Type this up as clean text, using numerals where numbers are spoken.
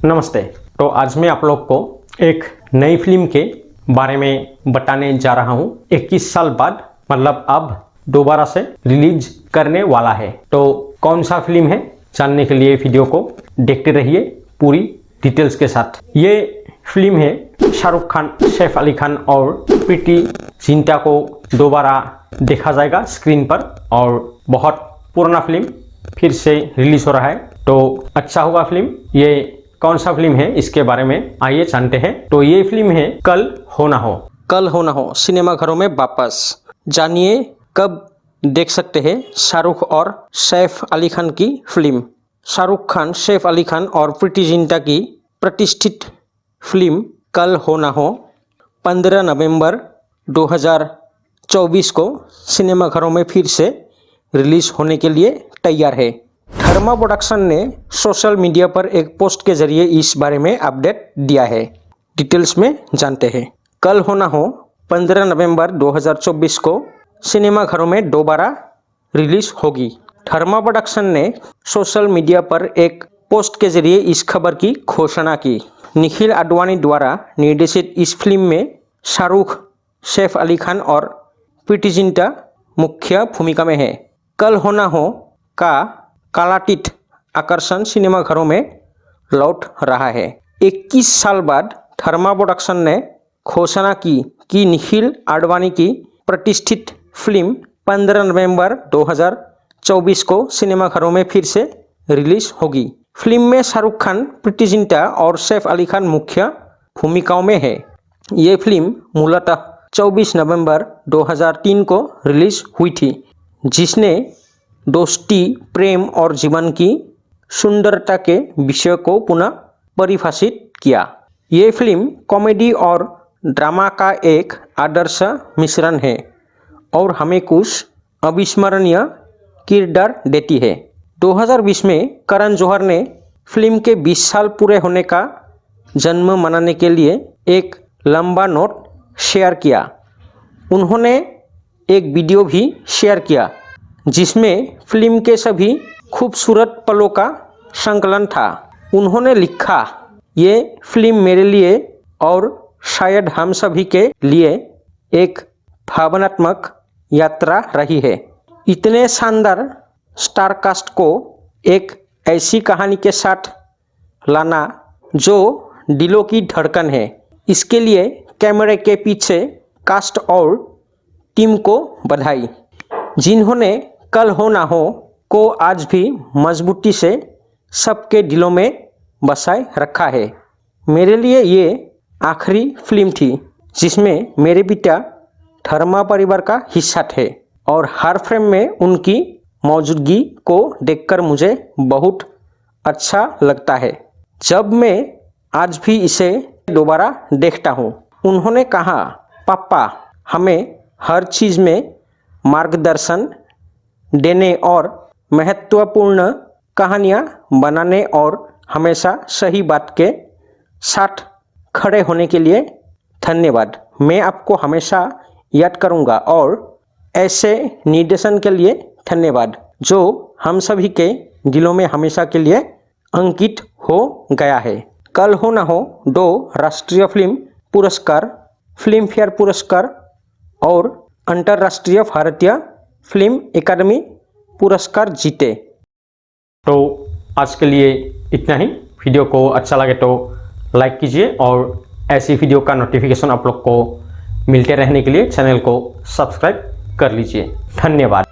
नमस्ते। तो आज मैं आप लोग को एक नई फिल्म के बारे में बताने जा रहा हूँ। 21 साल बाद मतलब अब दोबारा से रिलीज करने वाला है। तो कौन सा फिल्म है जानने के लिए वीडियो को देखते रहिए पूरी डिटेल्स के साथ। ये फिल्म है शाहरुख खान, सैफ अली खान और प्रीति जिंटा को दोबारा देखा जाएगा स्क्रीन पर और बहुत पुराना फिल्म फिर से रिलीज हो रहा है। तो अच्छा होगा फिल्म। ये कौन सा फिल्म है इसके बारे में आइए जानते हैं। तो ये फिल्म है कल हो ना हो। कल हो ना हो सिनेमाघरों में वापस। जानिए कब देख सकते हैं शाहरुख और सैफ अली खान की फिल्म। शाहरुख खान, सैफ अली खान और प्रीति जिंटा की प्रतिष्ठित फिल्म कल हो ना हो 15 नवंबर 2024 को सिनेमाघरों में फिर से रिलीज होने के लिए तैयार है। धर्मा प्रोडक्शन ने सोशल मीडिया पर एक पोस्ट के जरिए इस बारे में अपडेट दिया है। डिटेल्स में जानते हैं। कल हो ना हो 15 नवंबर 2024 को सिनेमाघरों में दोबारा रिलीज होगी। धर्मा प्रोडक्शन ने सोशल मीडिया पर एक पोस्ट के जरिए इस खबर की घोषणा की। निखिल आडवाणी द्वारा निर्देशित इस फिल्म में शाहरुख, सैफ अली खान और प्रीति जिंटा मुख्य भूमिका में है। कल हो ना हो का कालातीत आकर्षण सिनेमाघरों में लौट रहा है। 21 साल बाद धर्मा प्रोडक्शन ने घोषणा की कि निखिल आडवाणी की प्रतिष्ठित फिल्म 15 नवंबर 2024 को सिनेमाघरों में फिर से रिलीज होगी। फिल्म में शाहरुख खान, प्रीति जिंटा और सैफ अली खान मुख्य भूमिकाओं में है। ये फिल्म मूलतः 24 नवंबर 2003 को रिलीज हुई थी, जिसने दोस्ती, प्रेम और जीवन की सुंदरता के विषय को पुनः परिभाषित किया। ये फिल्म कॉमेडी और ड्रामा का एक आदर्श मिश्रण है और हमें कुछ अविस्मरणीय किरदार देती है। 2020 में करण जौहर ने फिल्म के 20 साल पूरे होने का जन्म मनाने के लिए एक लंबा नोट शेयर किया। उन्होंने एक वीडियो भी शेयर किया जिसमें फिल्म के सभी खूबसूरत पलों का संकलन था। उन्होंने लिखा, ये फिल्म मेरे लिए और शायद हम सभी के लिए एक भावनात्मक यात्रा रही है। इतने शानदार स्टारकास्ट को एक ऐसी कहानी के साथ लाना जो दिलों की धड़कन है, इसके लिए कैमरे के पीछे कास्ट और टीम को बधाई, जिन्होंने कल हो ना हो को आज भी मजबूती से सबके दिलों में बसाए रखा है। मेरे लिए ये आखिरी फिल्म थी जिसमें मेरे पिता धर्मा परिवार का हिस्सा थे और हर फ्रेम में उनकी मौजूदगी को देखकर मुझे बहुत अच्छा लगता है जब मैं आज भी इसे दोबारा देखता हूँ। उन्होंने कहा, पापा हमें हर चीज़ में मार्गदर्शन देने और महत्वपूर्ण कहानियाँ बनाने और हमेशा सही बात के साथ खड़े होने के लिए धन्यवाद। मैं आपको हमेशा याद करूँगा और ऐसे निर्देशन के लिए धन्यवाद जो हम सभी के दिलों में हमेशा के लिए अंकित हो गया है। कल हो ना हो 2 राष्ट्रीय फिल्म पुरस्कार, फिल्म फेयर पुरस्कार और अंतर्राष्ट्रीय भारतीय फिल्म एकेडमी पुरस्कार जीते। तो आज के लिए इतना ही। वीडियो को अच्छा लगे तो लाइक कीजिए और ऐसी वीडियो का नोटिफिकेशन आप लोग को मिलते रहने के लिए चैनल को सब्सक्राइब कर लीजिए। धन्यवाद।